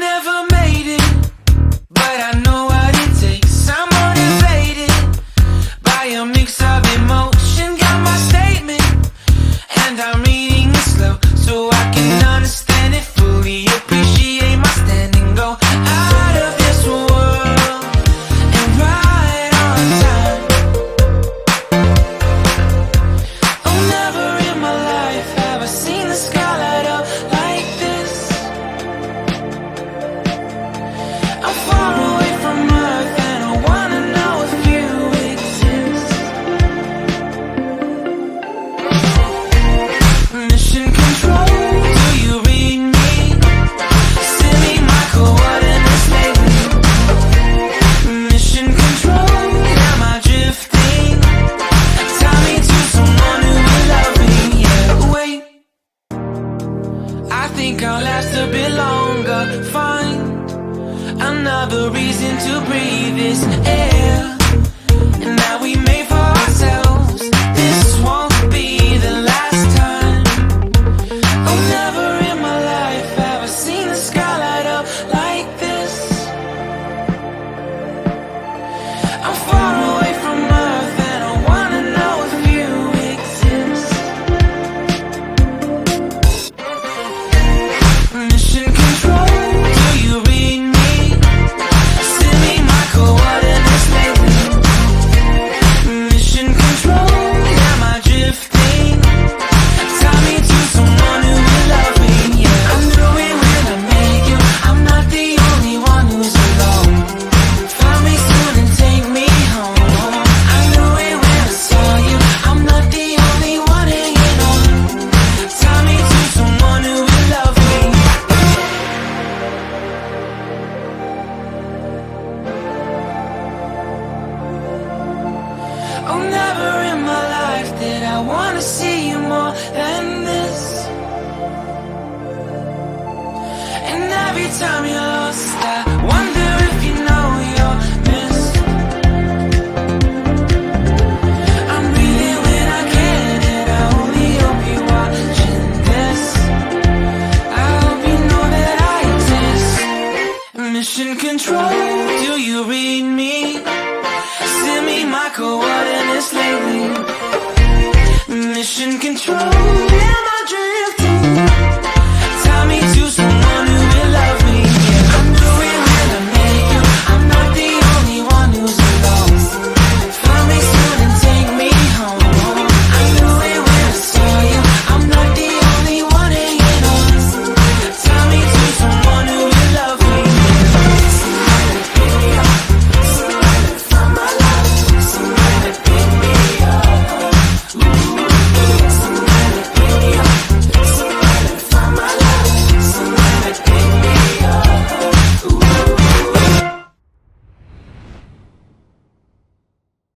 never made it, but I know what it takes. I'm motivated by a mix of emotion. Got my statement, and I'm reading it slow so I can understand it fully. Appreciate my standing, go out of this world and right on time. Oh, never in my life have I seen the sky light up like this. I'm far away from Earth and I wanna know if you exist. Mission control, do you read me? Send me my coordinates lately. Mission control, am I drifting? Tie me to someone who will love me. Yeah, wait, I think I'll last a bit longer. Find another reason to breathe this air, and that we made for ourselves. This won't be the last time. Oh, never in my life have I seen the sky light up like this. I'm far away from Earth and I wanna know if you exist. Mission control, do you read me? Send me my coordinates lately. Mission control, am I drifting? Tie me to someone who will love me. Yeah, I knew it when I met you. I'm not the only one who's alone. Find me soon and take me home. I knew it when I saw you. I'm not the only one hanging on. Tie me to someone who will love me. Oh, never in my life did I wanna see you more than this. And every time you're lost, I wonder if you know you're missed. I'm breathing when I can, and I only hope you're watching this. I hope you know that I exist. Mission control, do you read